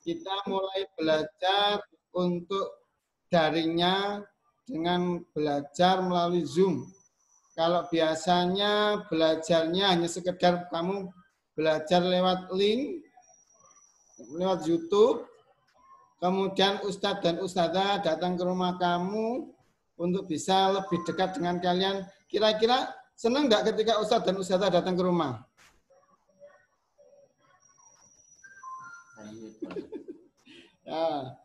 kita mulai belajar untuk daringnya dengan belajar melalui Zoom. Kalau biasanya belajarnya hanya sekedar kamu belajar lewat link, lewat YouTube, kemudian Ustadz dan Ustadzah datang ke rumah kamu untuk bisa lebih dekat dengan kalian. Kira-kira senang nggak ketika Ustadz dan Ustadzah datang ke rumah? Ya,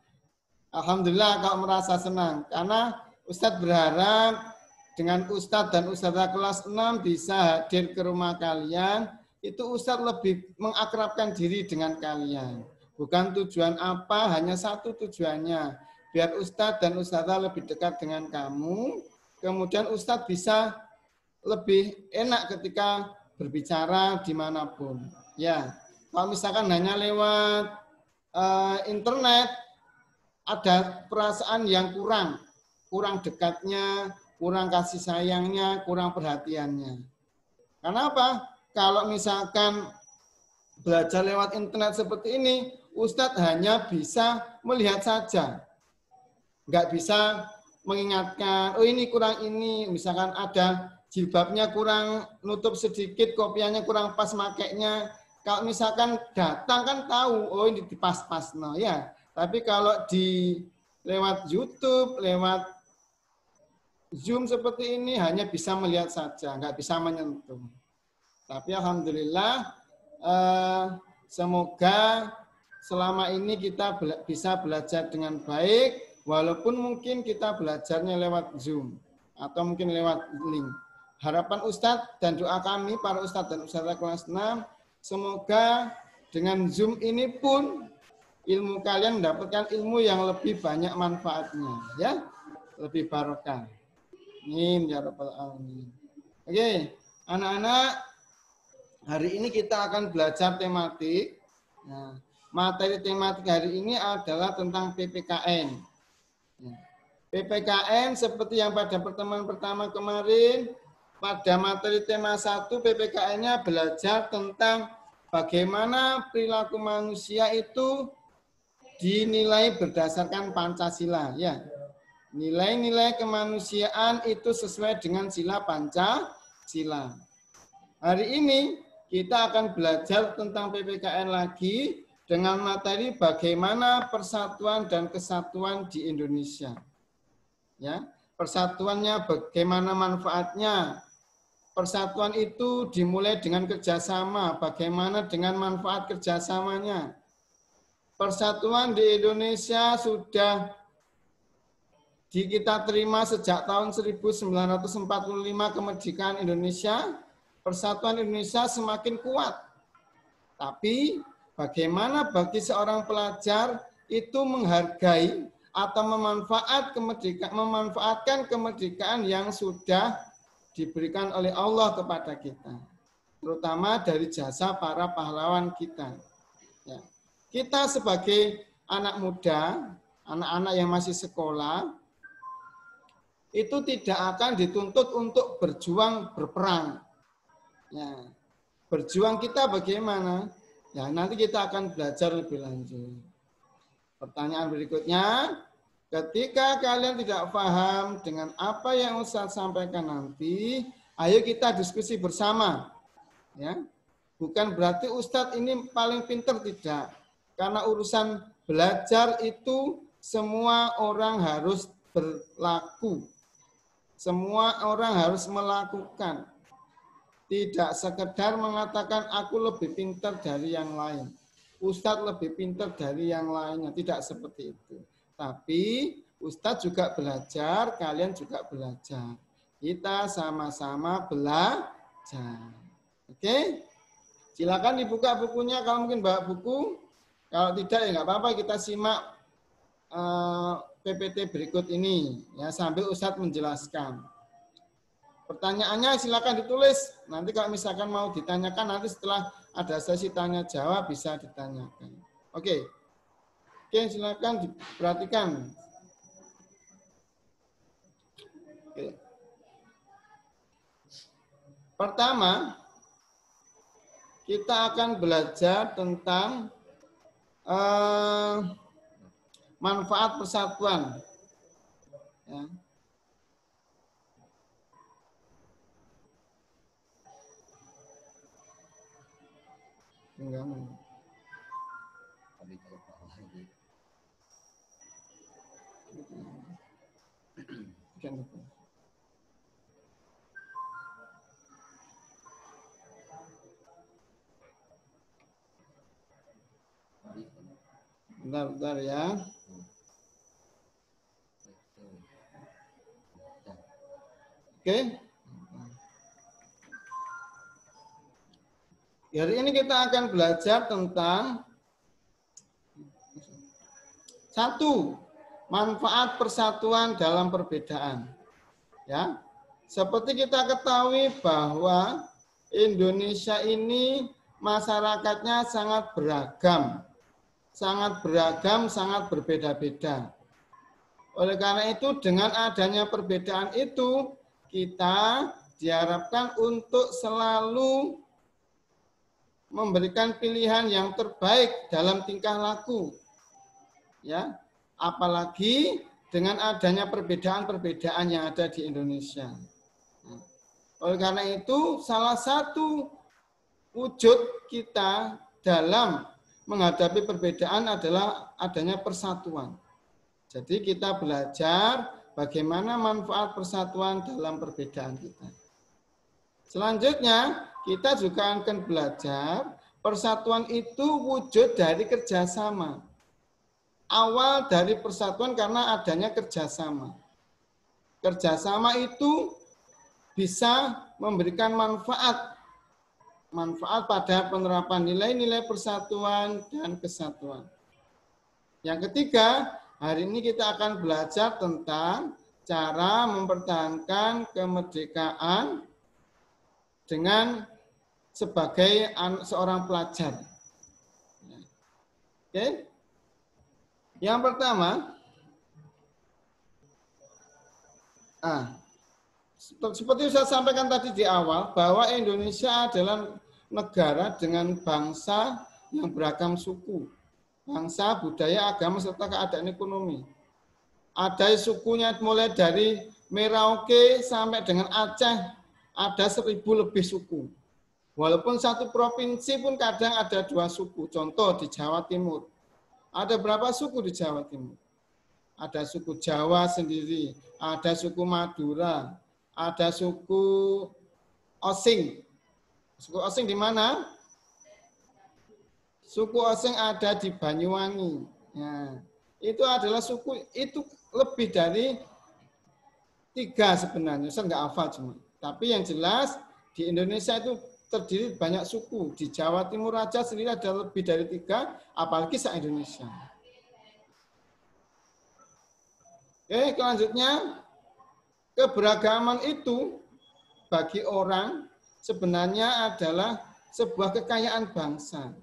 alhamdulillah kalau merasa senang. Karena Ustadz berharap dengan Ustadz dan Ustadzah kelas 6 bisa hadir ke rumah kalian, itu Ustadz lebih mengakrabkan diri dengan kalian. Bukan tujuan apa, hanya satu tujuannya. Biar Ustadz dan Ustadzah lebih dekat dengan kamu, kemudian Ustadz bisa lebih enak ketika berbicara dimanapun. Ya, kalau misalkan hanya lewat internet, ada perasaan yang kurang dekatnya, kurang kasih sayangnya, kurang perhatiannya. Kenapa? Kalau misalkan belajar lewat internet seperti ini, Ustadz hanya bisa melihat saja. Nggak bisa mengingatkan, oh ini kurang ini, misalkan ada jilbabnya kurang nutup sedikit, kopiahnya kurang pas makainya. Kalau misalkan datang kan tahu, oh ini dipas-pas, no ya. Tapi kalau di lewat YouTube, lewat Zoom seperti ini hanya bisa melihat saja, nggak bisa menyentuh. Tapi alhamdulillah, semoga selama ini kita bisa belajar dengan baik, walaupun mungkin kita belajarnya lewat Zoom atau mungkin lewat link. Harapan Ustadz dan doa kami para Ustadz dan Ustadzah kelas 6, semoga dengan Zoom ini pun ilmu kalian mendapatkan ilmu yang lebih banyak manfaatnya, ya, lebih barokah. Amin ya rabbal alamin. Oke, anak-anak, hari ini kita akan belajar tematik. Nah, materi tematik hari ini adalah tentang PPKN. PPKN seperti yang pada pertemuan pertama kemarin, pada materi tema 1 PPKN-nya belajar tentang bagaimana perilaku manusia itu dinilai berdasarkan Pancasila, ya. Nilai-nilai kemanusiaan itu sesuai dengan sila Pancasila. Hari ini kita akan belajar tentang PPKN lagi dengan materi bagaimana persatuan dan kesatuan di Indonesia. Ya, persatuannya bagaimana manfaatnya. Persatuan itu dimulai dengan kerjasama, bagaimana dengan manfaat kerjasamanya. Persatuan di Indonesia sudah kita terima sejak tahun 1945 kemerdekaan Indonesia, persatuan Indonesia semakin kuat. Tapi bagaimana bagi seorang pelajar itu menghargai atau memanfaatkan kemerdekaan yang sudah diberikan oleh Allah kepada kita, terutama dari jasa para pahlawan kita. Ya. Kita sebagai anak muda, anak-anak yang masih sekolah, itu tidak akan dituntut untuk berjuang berperang. Ya. Berjuang kita bagaimana? Ya, nanti kita akan belajar lebih lanjut. Pertanyaan berikutnya, ketika kalian tidak paham dengan apa yang Ustadz sampaikan nanti, ayo kita diskusi bersama. Ya. Bukan berarti Ustadz ini paling pintar, tidak. Karena urusan belajar itu semua orang harus berlaku. Semua orang harus melakukan. Tidak sekedar mengatakan aku lebih pintar dari yang lain. Ustadz lebih pintar dari yang lainnya. Tidak seperti itu. Tapi Ustadz juga belajar, kalian juga belajar. Kita sama-sama belajar. Oke? Silakan dibuka bukunya kalau mungkin bawa buku. Kalau tidak ya nggak apa-apa, kita simak PPT berikut ini ya sambil Ustadz menjelaskan. Pertanyaannya silakan ditulis. Nanti kalau misalkan mau ditanyakan nanti setelah ada sesi tanya jawab bisa ditanyakan. Oke. Oke, silakan diperhatikan. Oke. Pertama, kita akan belajar tentang manfaat persatuan. Ya. Enggak. Bentar ya. Oke. Hari ini kita akan belajar tentang satu, manfaat persatuan dalam perbedaan. Ya. Seperti kita ketahui bahwa Indonesia ini masyarakatnya sangat beragam, sangat berbeda-beda. Oleh karena itu, dengan adanya perbedaan itu, kita diharapkan untuk selalu memberikan pilihan yang terbaik dalam tingkah laku. Ya, apalagi dengan adanya perbedaan-perbedaan yang ada di Indonesia. Oleh karena itu, salah satu wujud kita dalam menghadapi perbedaan adalah adanya persatuan. Jadi kita belajar bagaimana manfaat persatuan dalam perbedaan kita. Selanjutnya, kita juga akan belajar persatuan itu wujud dari kerjasama. Awal dari persatuan karena adanya kerjasama. Kerjasama itu bisa memberikan manfaat pada penerapan nilai-nilai persatuan dan kesatuan. Yang ketiga, hari ini kita akan belajar tentang cara mempertahankan kemerdekaan dengan sebagai seorang pelajar. Oke. Yang pertama, seperti saya sampaikan tadi di awal, bahwa Indonesia adalah negara dengan bangsa yang beragam suku, bangsa, budaya, agama, serta keadaan ekonomi. Ada sukunya mulai dari Merauke sampai dengan Aceh, ada 1000 lebih suku. Walaupun satu provinsi pun kadang ada 2 suku. Contoh di Jawa Timur. Ada berapa suku di Jawa Timur? Ada suku Jawa sendiri, ada suku Madura, ada suku Osing. Suku Osing di mana? Suku Osing ada di Banyuwangi. Nah, itu adalah suku, itu lebih dari 3 sebenarnya. Saya nggak hafal cuma. Tapi yang jelas di Indonesia itu terdiri banyak suku. Di Jawa Timur aja sendiri ada lebih dari 3, apalagi se-Indonesia. Oke, selanjutnya, keberagaman itu bagi orang sebenarnya adalah sebuah kekayaan bangsa.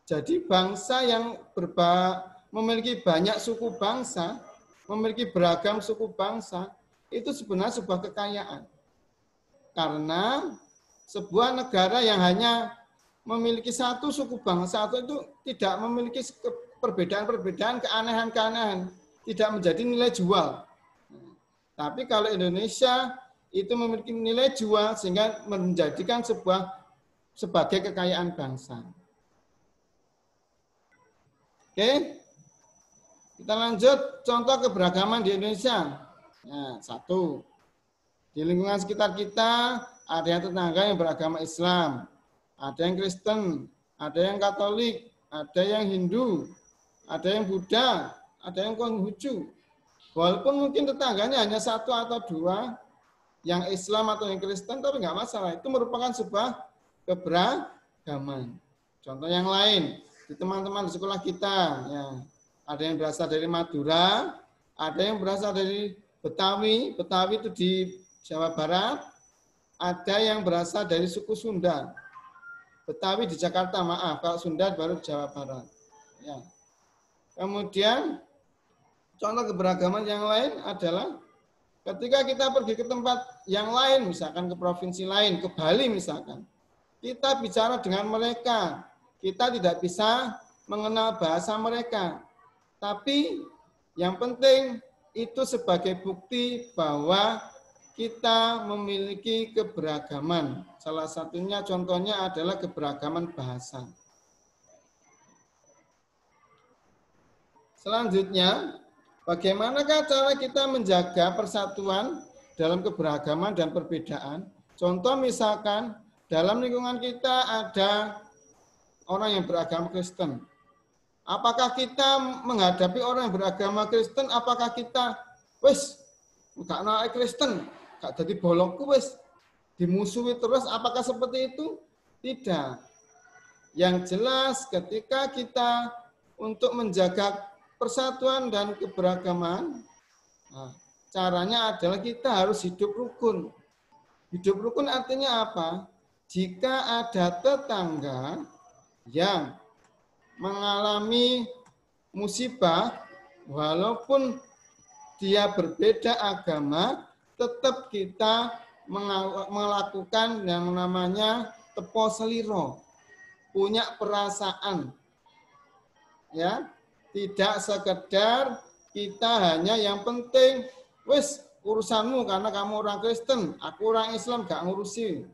Jadi bangsa yang memiliki banyak suku bangsa, memiliki beragam suku bangsa, itu sebenarnya sebuah kekayaan. Karena sebuah negara yang hanya memiliki satu suku bangsa itu tidak memiliki perbedaan-perbedaan, keanehan-keanehan, tidak menjadi nilai jual. Tapi kalau Indonesia itu memiliki nilai jual sehingga menjadikan sebagai kekayaan bangsa. Oke, kita lanjut contoh keberagaman di Indonesia. Nah, 1, di lingkungan sekitar kita ada yang tetangga yang beragama Islam, ada yang Kristen, ada yang Katolik, ada yang Hindu, ada yang Buddha, ada yang Konghucu. Walaupun mungkin tetangganya hanya 1 atau 2 yang Islam atau yang Kristen, tapi nggak masalah. Itu merupakan sebuah keberagaman. Contoh yang lain, di teman-teman di sekolah kita, ya, ada yang berasal dari Madura, ada yang berasal dari Betawi, Betawi itu di Jawa Barat, ada yang berasal dari suku Sunda. Betawi di Jakarta, maaf, kalau Sunda baru Jawa Barat. Ya. Kemudian contoh keberagaman yang lain adalah ketika kita pergi ke tempat yang lain, misalkan ke provinsi lain, ke Bali misalkan, kita bicara dengan mereka, kita tidak bisa mengenal bahasa mereka. Tapi yang penting itu sebagai bukti bahwa kita memiliki keberagaman. Salah satunya contohnya adalah keberagaman bahasa. Selanjutnya, bagaimanakah cara kita menjaga persatuan dalam keberagaman dan perbedaan? Contoh misalkan dalam lingkungan kita ada orang yang beragama Kristen. Apakah kita menghadapi orang yang beragama Kristen, apakah kita, wes, gak naik Kristen, gak jadi bolongku, wes, dimusuhi terus, apakah seperti itu? Tidak. Yang jelas ketika kita untuk menjaga persatuan dan keberagaman, nah, caranya adalah kita harus hidup rukun. Hidup rukun artinya apa? Jika ada tetangga yang mengalami musibah, walaupun dia berbeda agama, tetap kita melakukan yang namanya tepo seliro, punya perasaan, ya, tidak sekedar kita hanya yang penting, wes urusanmu karena kamu orang Kristen, aku orang Islam gak ngurusi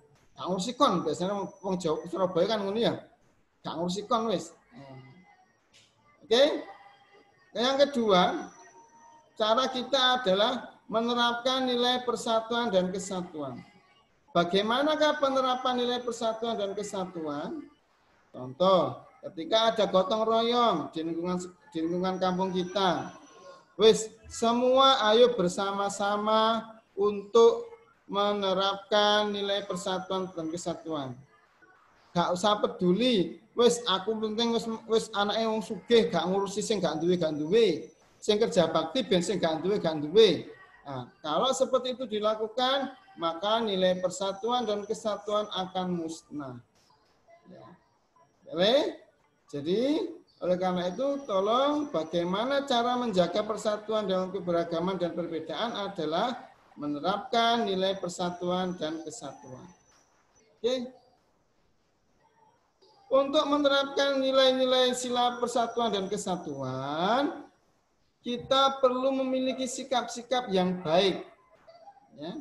kon, biasanya orang Jawa Surabaya kan ngono ya, gak ngurusi kon wes. Oke. Yang kedua, cara kita adalah menerapkan nilai persatuan dan kesatuan. Bagaimanakah penerapan nilai persatuan dan kesatuan? Contoh, ketika ada gotong royong di lingkungan kampung kita, wis semua ayo bersama-sama untuk menerapkan nilai persatuan dan kesatuan. Gak usah peduli, wis aku penting wis anake wong sugih gak ngurusi sing gak duwe. Sing kerja bakti ben sing gak duwe. Nah, kalau seperti itu dilakukan, maka nilai persatuan dan kesatuan akan musnah. Ya. Jadi oleh karena itu, tolong bagaimana cara menjaga persatuan dalam keberagaman dan perbedaan adalah menerapkan nilai persatuan dan kesatuan. Oke. Untuk menerapkan nilai-nilai sila persatuan dan kesatuan, kita perlu memiliki sikap-sikap yang baik. Ya.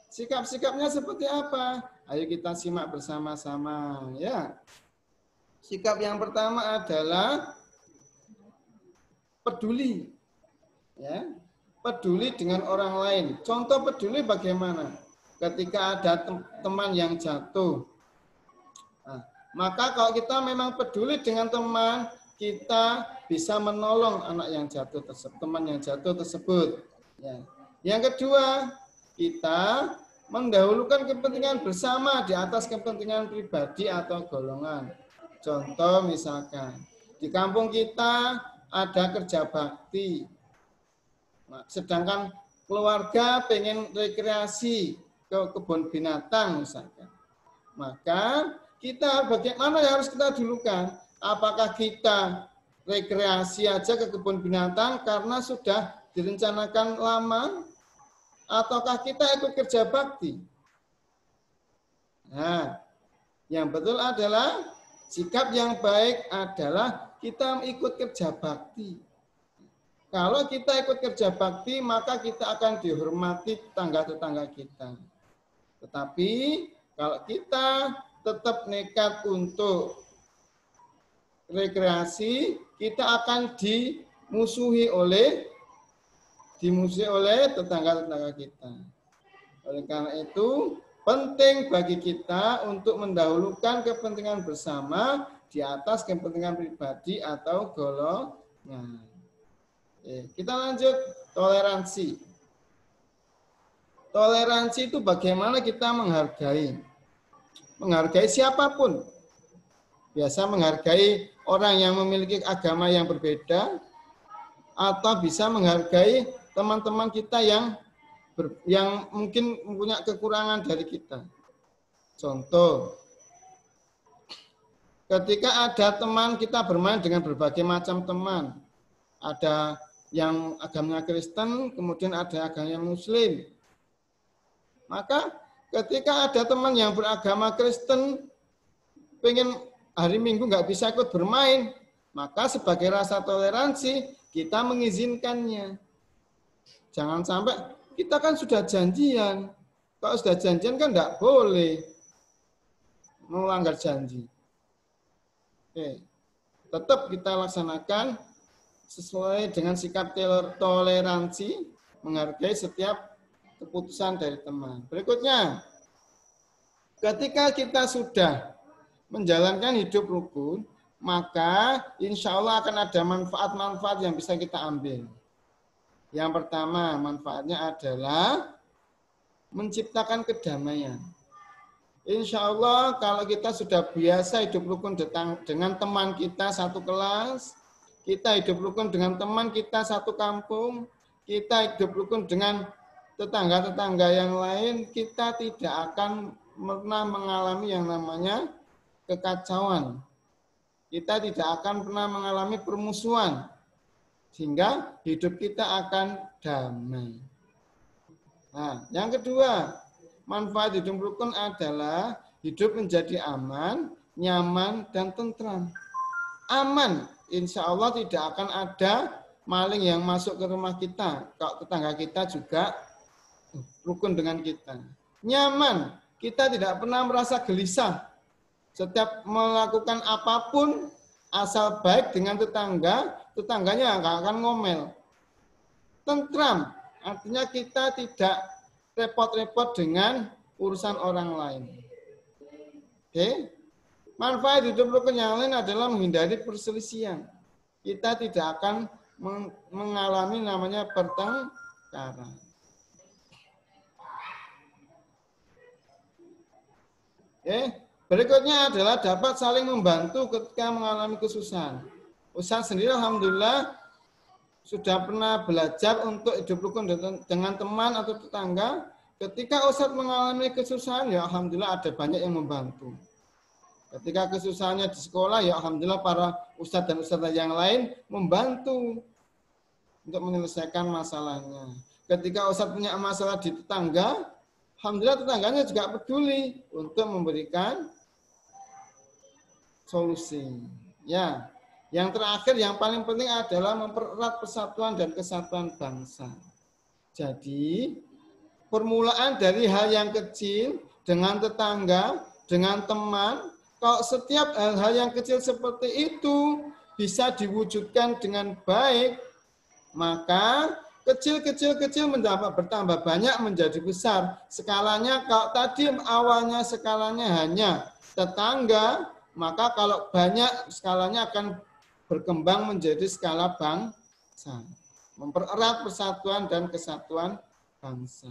Sikap-sikapnya seperti apa? Ayo kita simak bersama-sama. Ya. Sikap yang pertama adalah peduli. Ya. Peduli dengan orang lain. Contoh peduli bagaimana? Ketika ada teman yang jatuh. Nah, maka kalau kita memang peduli dengan teman, kita bisa menolong anak yang jatuh tersebut, teman yang jatuh tersebut. Ya. Yang kedua, kita mendahulukan kepentingan bersama di atas kepentingan pribadi atau golongan. Contoh misalkan, di kampung kita ada kerja bakti. Nah, sedangkan keluarga pengen rekreasi ke kebun binatang misalkan. Maka kita bagaimana yang harus kita dulukan? Apakah kita rekreasi aja ke kebun binatang karena sudah direncanakan lama? Ataukah kita ikut kerja bakti? Nah, yang betul adalah sikap yang baik adalah kita ikut kerja bakti. Kalau kita ikut kerja bakti, maka kita akan dihormati tetangga-tetangga kita. Tetapi kalau kita tetap nekat untuk rekreasi, kita akan dimusuhi oleh tetangga-tetangga kita. Oleh karena itu, penting bagi kita untuk mendahulukan kepentingan bersama di atas kepentingan pribadi atau golongan. Kita lanjut, toleransi. Toleransi itu bagaimana kita menghargai. Menghargai siapapun. Biasa menghargai orang yang memiliki agama yang berbeda, atau bisa menghargai teman-teman kita yang mungkin punya kekurangan dari kita. Contoh, ketika ada teman kita bermain dengan berbagai macam teman, ada yang agamanya Kristen, kemudian ada agama Muslim. Maka ketika ada teman yang beragama Kristen, pengen hari Minggu nggak bisa ikut bermain, Maka sebagai rasa toleransi, kita mengizinkannya. Jangan sampai, kita kan sudah janjian. Kalau sudah janjian kan tidak boleh melanggar janji. Oke. Tetap kita laksanakan sesuai dengan sikap toleransi, menghargai setiap keputusan dari teman. Berikutnya, ketika kita sudah menjalankan hidup rukun, maka insya Allah akan ada manfaat-manfaat yang bisa kita ambil. Yang pertama, manfaatnya adalah menciptakan kedamaian. Insya Allah kalau kita sudah biasa hidup rukun dengan teman kita satu kelas, kita hidup rukun dengan teman kita satu kampung, kita hidup rukun dengan tetangga-tetangga yang lain, kita tidak akan pernah mengalami yang namanya kekacauan. Kita tidak akan pernah mengalami permusuhan, sehingga hidup kita akan damai. Nah, yang kedua, manfaat hidup rukun adalah hidup menjadi aman, nyaman, dan tentram. Aman, insya Allah tidak akan ada maling yang masuk ke rumah kita. Kalau tetangga kita juga rukun dengan kita. Nyaman, kita tidak pernah merasa gelisah. Setiap melakukan apapun, asal baik dengan tetangga, tetangganya nggak akan ngomel. Tentram, artinya kita tidak repot-repot dengan urusan orang lain. Oke? Manfaat hidup rukun yang lain adalah menghindari perselisihan. Kita tidak akan mengalami namanya pertengkaran. Oke? Berikutnya adalah dapat saling membantu ketika mengalami kesusahan. Ustaz sendiri alhamdulillah sudah pernah belajar untuk hidup rukun dengan teman atau tetangga. Ketika Ustaz mengalami kesusahan, ya alhamdulillah ada banyak yang membantu. Ketika kesusahannya di sekolah, ya alhamdulillah para ustadz dan ustadzah yang lain membantu untuk menyelesaikan masalahnya. Ketika ustadz punya masalah di tetangga, alhamdulillah tetangganya juga peduli untuk memberikan solusi. Ya, yang terakhir yang paling penting adalah mempererat persatuan dan kesatuan bangsa. Jadi, permulaan dari hal yang kecil dengan tetangga, dengan teman, kalau setiap hal-hal yang kecil seperti itu bisa diwujudkan dengan baik, maka kecil-kecil bertambah banyak menjadi besar. Skalanya kalau tadi awalnya skalanya hanya tetangga, maka kalau banyak skalanya akan berkembang menjadi skala bangsa. Mempererat persatuan dan kesatuan bangsa.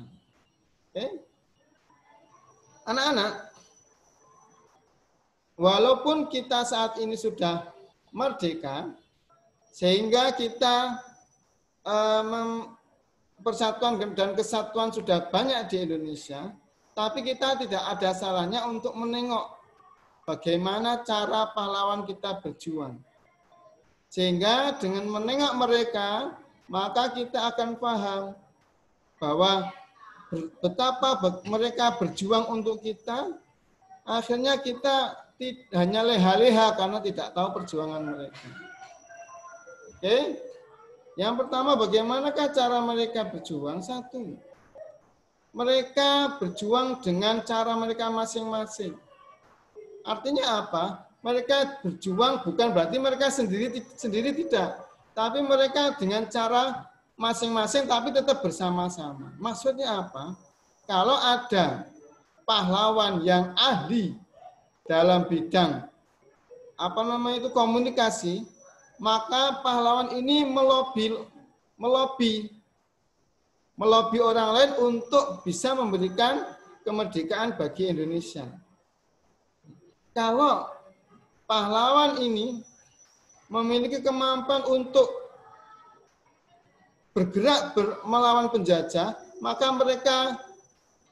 Oke? Anak-anak, walaupun kita saat ini sudah merdeka, sehingga kita persatuan dan kesatuan sudah banyak di Indonesia, tapi kita tidak ada salahnya untuk menengok bagaimana cara pahlawan kita berjuang. Sehingga dengan menengok mereka, maka kita akan paham bahwa betapa mereka berjuang untuk kita, akhirnya kita hanya leha-leha karena tidak tahu perjuangan mereka. Oke? Yang pertama, bagaimanakah cara mereka berjuang? Satu, mereka berjuang dengan cara mereka masing-masing. Artinya apa? Mereka berjuang bukan berarti mereka sendiri tidak, tapi mereka dengan cara masing-masing tapi tetap bersama-sama. Maksudnya apa? Kalau ada pahlawan yang ahli dalam bidang komunikasi, maka pahlawan ini melobi orang lain untuk bisa memberikan kemerdekaan bagi Indonesia. Kalau pahlawan ini memiliki kemampuan untuk bergerak melawan penjajah, maka mereka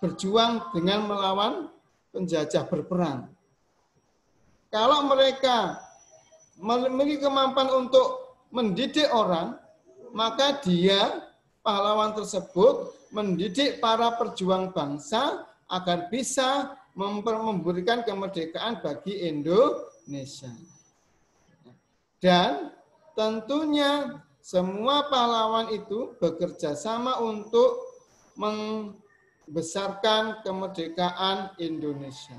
berjuang dengan melawan penjajah, berperang. Kalau mereka memiliki kemampuan untuk mendidik orang, maka dia, pahlawan tersebut, mendidik para perjuang bangsa agar bisa memberikan kemerdekaan bagi Indonesia. Dan tentunya semua pahlawan itu bekerja sama untuk membesarkan kemerdekaan Indonesia.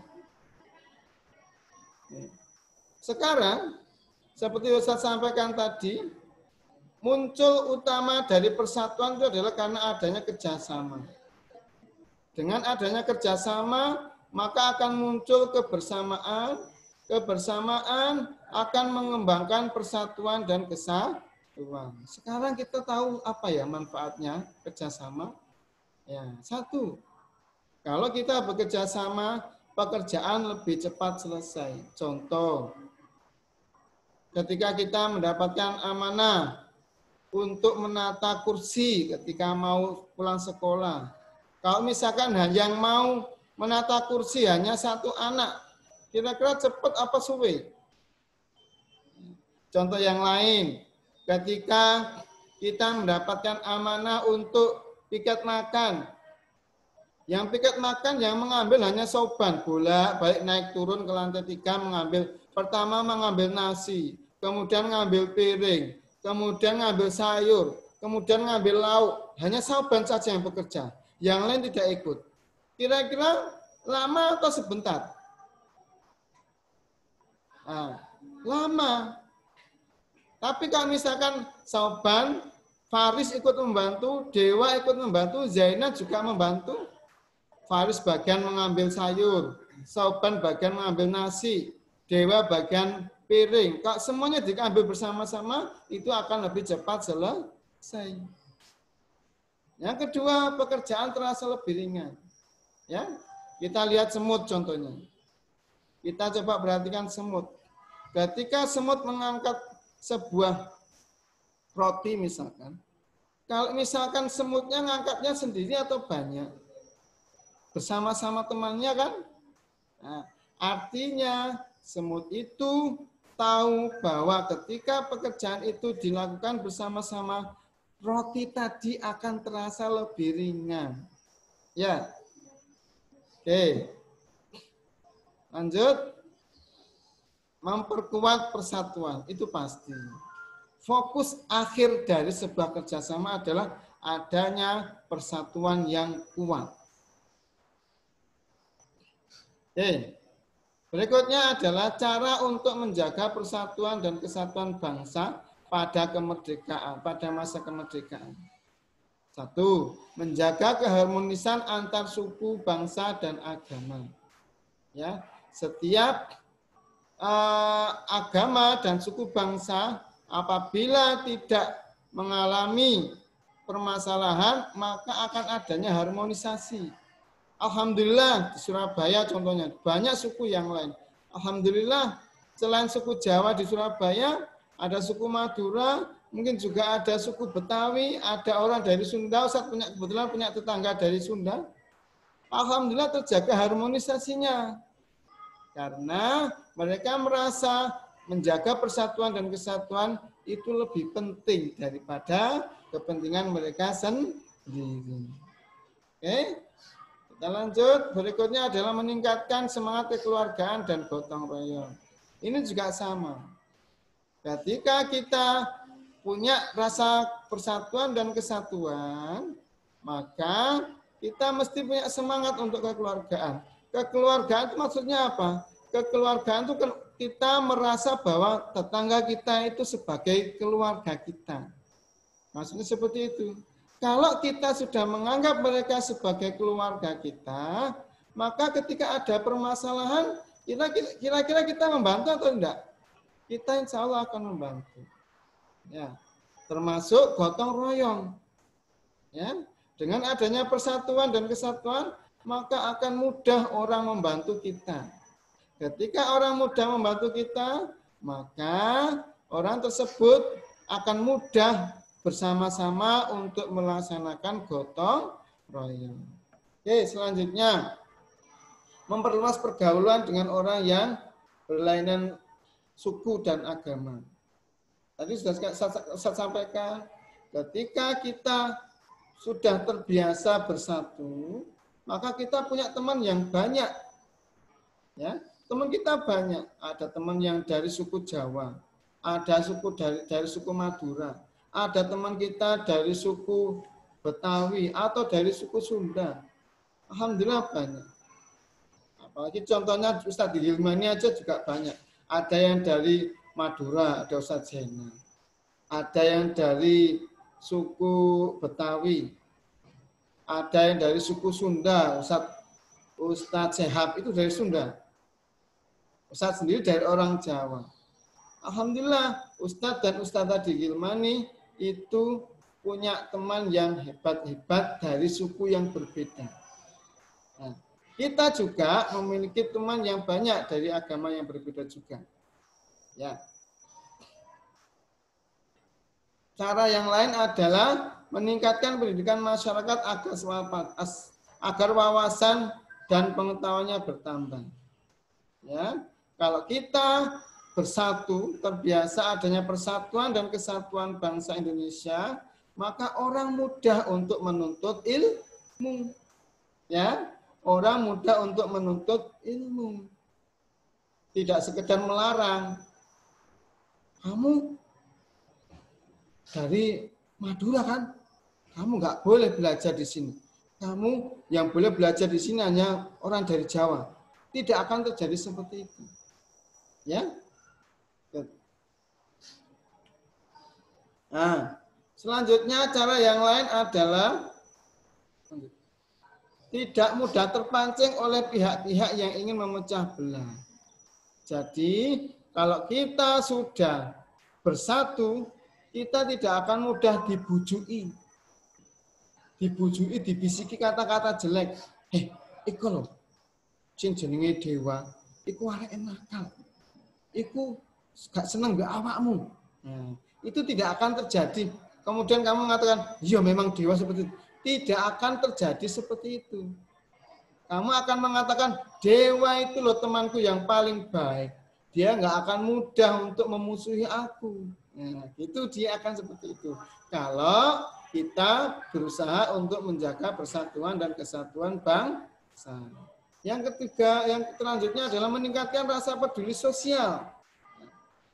Sekarang, seperti Ustaz sampaikan tadi, muncul utama dari persatuan itu adalah karena adanya kerjasama. Dengan adanya kerjasama, maka akan muncul kebersamaan. Kebersamaan akan mengembangkan persatuan dan kesatuan. Sekarang kita tahu apa ya manfaatnya kerjasama? Ya, satu, kalau kita bekerja sama, pekerjaan lebih cepat selesai. Contoh, ketika kita mendapatkan amanah untuk menata kursi ketika mau pulang sekolah. Kalau misalkan yang mau menata kursi hanya satu anak, kira-kira cepat apa suwe? Contoh yang lain, ketika kita mendapatkan amanah untuk piket makan. Yang piket makan yang mengambil hanya soban, bola, balik naik turun ke lantai 3 mengambil, pertama mengambil nasi, kemudian ngambil piring, kemudian ngambil sayur, kemudian ngambil lauk. Hanya soban saja yang bekerja, yang lain tidak ikut. Kira-kira lama atau sebentar? Nah, lama. Tapi kalau misalkan soban, Faris ikut membantu, Dewa ikut membantu, Zainab juga membantu. Faris bagian mengambil sayur, Soban bagian mengambil nasi, Dewa bagian piring. Kalau semuanya diambil bersama-sama, itu akan lebih cepat selesai. Yang kedua, pekerjaan terasa lebih ringan. Ya, kita lihat semut contohnya. Kita coba perhatikan semut. Ketika semut mengangkat sebuah roti misalkan, kalau misalkan semutnya ngangkatnya sendiri atau banyak, bersama-sama temannya kan, nah, artinya semut itu tahu bahwa ketika pekerjaan itu dilakukan bersama-sama, roti tadi akan terasa lebih ringan. Ya, oke, lanjut. Memperkuat persatuan, itu pasti. Fokus akhir dari sebuah kerjasama adalah adanya persatuan yang kuat. Oke. Berikutnya adalah cara untuk menjaga persatuan dan kesatuan bangsa pada kemerdekaan, pada masa kemerdekaan. Satu, menjaga keharmonisan antar suku, bangsa, dan agama. Ya, setiap agama dan suku bangsa apabila tidak mengalami permasalahan, maka akan adanya harmonisasi. Alhamdulillah di Surabaya contohnya, banyak suku yang lain. Alhamdulillah selain suku Jawa di Surabaya, ada suku Madura, mungkin juga ada suku Betawi, ada orang dari Sunda. Ustaz kebetulan punya tetangga dari Sunda. Alhamdulillah terjaga harmonisasinya. Karena mereka merasa menjaga persatuan dan kesatuan itu lebih penting daripada kepentingan mereka sendiri. Oke, kita lanjut. Berikutnya adalah meningkatkan semangat kekeluargaan dan gotong royong. Ini juga sama. Ketika kita punya rasa persatuan dan kesatuan, maka kita mesti punya semangat untuk kekeluargaan. Kekeluargaan itu maksudnya apa? Kekeluargaan itu kita merasa bahwa tetangga kita itu sebagai keluarga kita. Maksudnya seperti itu. Kalau kita sudah menganggap mereka sebagai keluarga kita, maka ketika ada permasalahan, kira-kira kita membantu atau tidak? Kita insya Allah akan membantu. Ya, termasuk gotong royong. Ya, dengan adanya persatuan dan kesatuan, maka akan mudah orang membantu kita. Ketika orang mudah membantu kita, maka orang tersebut akan mudah bersama-sama untuk melaksanakan gotong royong. Oke, selanjutnya memperluas pergaulan dengan orang yang berlainan suku dan agama. Tadi sudah saya sampaikan, ketika kita sudah terbiasa bersatu, maka kita punya teman yang banyak. Ya, teman kita banyak. Ada teman yang dari suku Jawa, ada suku dari suku Madura, ada teman kita dari suku Betawi atau dari suku Sunda. Alhamdulillah banyak. Apalagi contohnya Ustadz Hilmani aja juga banyak. Ada yang dari Madura, ada Ustadz Zainal. Ada yang dari suku Betawi. Ada yang dari suku Sunda, Ustadz Sehab itu dari Sunda. Ustadz sendiri dari orang Jawa. Alhamdulillah, Ustadz dan Ustadzah di Gilmani itu punya teman yang hebat-hebat dari suku yang berbeda. Nah, kita juga memiliki teman yang banyak dari agama yang berbeda juga. Ya. Cara yang lain adalah meningkatkan pendidikan masyarakat agar wawasan dan pengetahuannya bertambah. Ya, kalau kita bersatu, terbiasa adanya persatuan dan kesatuan bangsa Indonesia, maka orang mudah untuk menuntut ilmu. Ya, orang mudah untuk menuntut ilmu. Tidak sekedar melarang. Kamu dari Madura kan? Kamu nggak boleh belajar di sini. Kamu yang boleh belajar di sini hanya orang dari Jawa. Tidak akan terjadi seperti itu. Ya. Nah, selanjutnya cara yang lain adalah tidak mudah terpancing oleh pihak-pihak yang ingin memecah belah. Jadi, kalau kita sudah bersatu, kita tidak akan mudah dibujui. Dibujui, dibisiki kata-kata jelek. Iku loh, sing jenenge dewa, iku arek nakal. Iku gak seneng gak awakmu. Nah, itu tidak akan terjadi. Kemudian kamu mengatakan, iya memang dewa seperti itu. Tidak akan terjadi seperti itu. Kamu akan mengatakan, dewa itu loh temanku yang paling baik. Dia nggak akan mudah untuk memusuhi aku. Nah, itu dia akan seperti itu. Kalau kita berusaha untuk menjaga persatuan dan kesatuan bangsa. Yang ketiga, yang selanjutnya adalah meningkatkan rasa peduli sosial.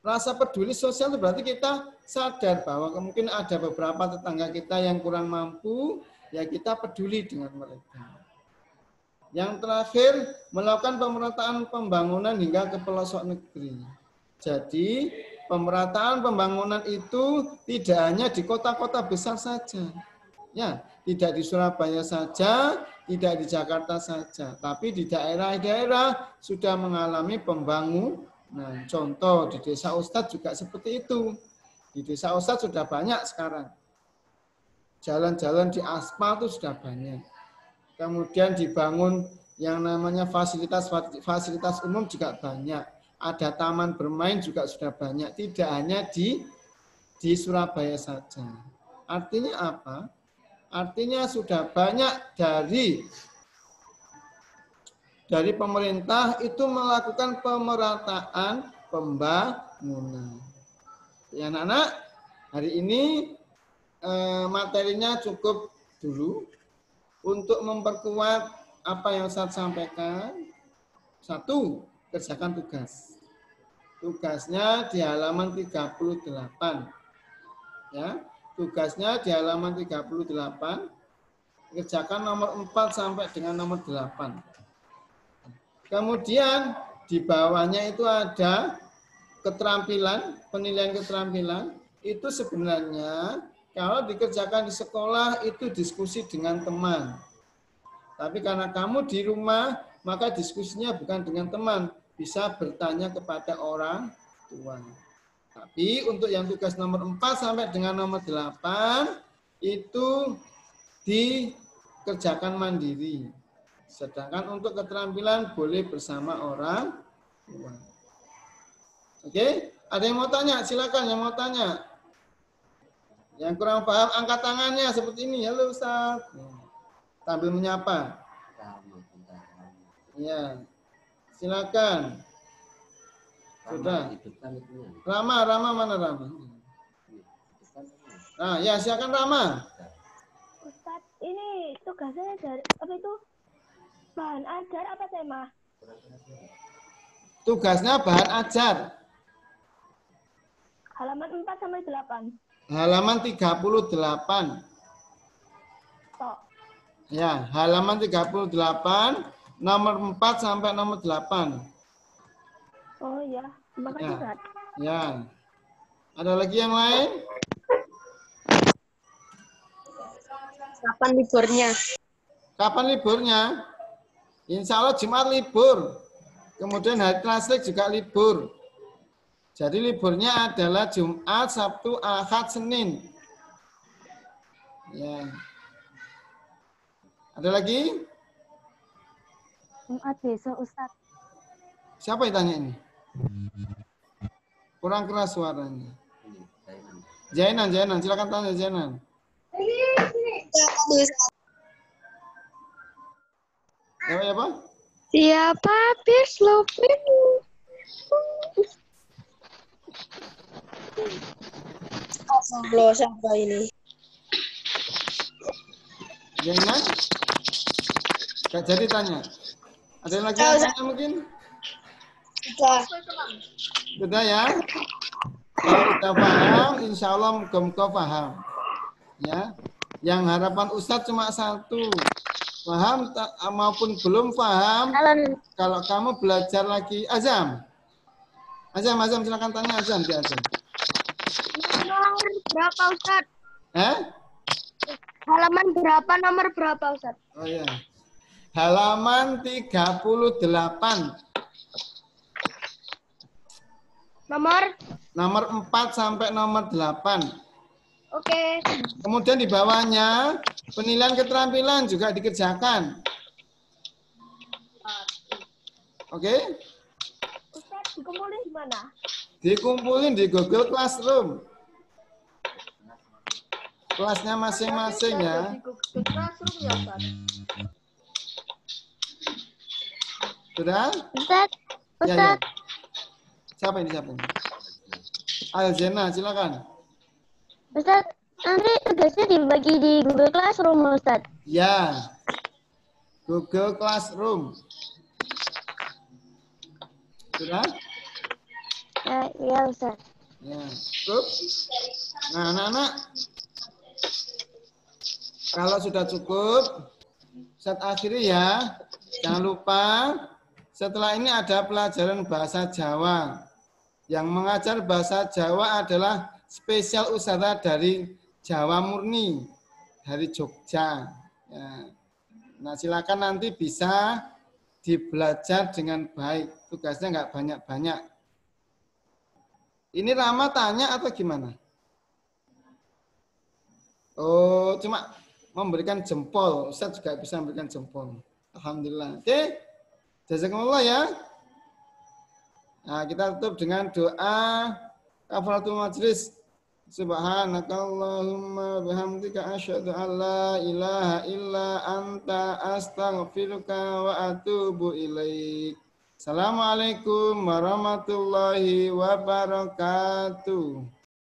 Rasa peduli sosial itu berarti kita sadar bahwa mungkin ada beberapa tetangga kita yang kurang mampu, ya kita peduli dengan mereka. Yang terakhir, melakukan pemerataan pembangunan hingga ke pelosok negeri. Jadi, pemerataan pembangunan itu tidak hanya di kota-kota besar saja. Ya, tidak di Surabaya saja, tidak di Jakarta saja, tapi di daerah-daerah sudah mengalami pembangunan. Nah, contoh di Desa Ustadz juga seperti itu. Di Desa Ustadz sudah banyak sekarang. Jalan-jalan di aspal itu sudah banyak. Kemudian dibangun yang namanya fasilitas umum juga banyak. Ada taman bermain juga sudah banyak. Tidak hanya di Surabaya saja. Artinya apa? Artinya sudah banyak dari pemerintah itu melakukan pemerataan pembangunan. Ya anak-anak, hari ini materinya cukup dulu. Untuk memperkuat apa yang saya sampaikan, satu, kerjakan tugas. Tugasnya di halaman 38. Ya, tugasnya di halaman 38. Kerjakan nomor 4 sampai dengan nomor 8. Kemudian di bawahnya itu ada keterampilan, penilaian keterampilan. Itu sebenarnya kalau dikerjakan di sekolah itu diskusi dengan teman. Tapi karena kamu di rumah, maka diskusinya bukan dengan teman. Bisa bertanya kepada orang tua. Tapi untuk yang tugas nomor 4 sampai dengan nomor 8, itu dikerjakan mandiri. Sedangkan untuk keterampilan boleh bersama orang tua. Oke? Ada yang mau tanya? Silakan yang mau tanya. Yang kurang paham, angkat tangannya seperti ini. Halo Ustaz. Sambil menyapa. Ya, silakan. Sudah. Rama mana Rama? Nah, ya silakan Rama. Ustaz, ini tugasnya dari apa itu? Bahan ajar apa tema? Tugasnya bahan ajar. Halaman 4 sampai 8. Halaman 38. Tok. Ya, halaman 38, nomor 4 sampai nomor 8. Oh ya, terima kasih, Ya. Ustaz. Ya. Ada lagi yang lain? Kapan liburnya? Kapan liburnya? Insya Allah Jumat libur. Kemudian hari klasik juga libur. Jadi liburnya adalah Jumat, Sabtu, Ahad, Senin. Ya. Ada lagi? Jumat besok, Ustaz. Siapa yang tanya ini? Kurang keras suaranya. Jainan, silakan tanya Jainan. Ya, apa? Siapa Pierslopin? Allah, siapa ini? Jainan? Gak jadi tanya. Ada yang lagi yang tanya mungkin? Sudah ya? Kalau sudah paham, insya Allah muka-muka paham. Ya, yang harapan Ustadz cuma satu. Paham maupun belum paham, kalau kamu belajar lagi. Azam, silakan tanya Azam di Azam. Nomor berapa, Ustaz? Halaman berapa, nomor berapa, Ustaz? Oh ya. Halaman 38. Nomor 4 sampai nomor 8. Oke. Kemudian di bawahnya penilaian keterampilan juga dikerjakan. Oke? Ustaz, dikumpulin di mana? Dikumpulin di Google Classroom. Kelasnya masing-masing ya. Di Google Classroom ya, Ustaz? Sudah? Ustaz, Ya. Siapa ini? Aljena, silakan. Ustaz, nanti tugasnya dibagi di Google Classroom, Ustaz. Ya. Google Classroom. Sudah? Ya, Ustaz. Ya. Cukup? Nah, anak-anak. Kalau sudah cukup, Ustaz akhiri ya. Jangan lupa, setelah ini ada pelajaran bahasa Jawa. Yang mengajar bahasa Jawa adalah spesial usaha dari Jawa Murni, dari Jogja. Ya. Nah, silakan nanti bisa dibelajar dengan baik. Tugasnya nggak banyak-banyak. Ini Rama tanya atau gimana? Oh, cuma memberikan jempol. Ustaz juga bisa memberikan jempol. Alhamdulillah. Oke. Jazakumullah ya. Nah, kita tutup dengan doa kafaratul majlis. Subhanakallahumma bihamdika asyhadu an la ilaha illa anta astaghfiruka wa atubu ilaik. Assalamualaikum warahmatullahi wabarakatuh.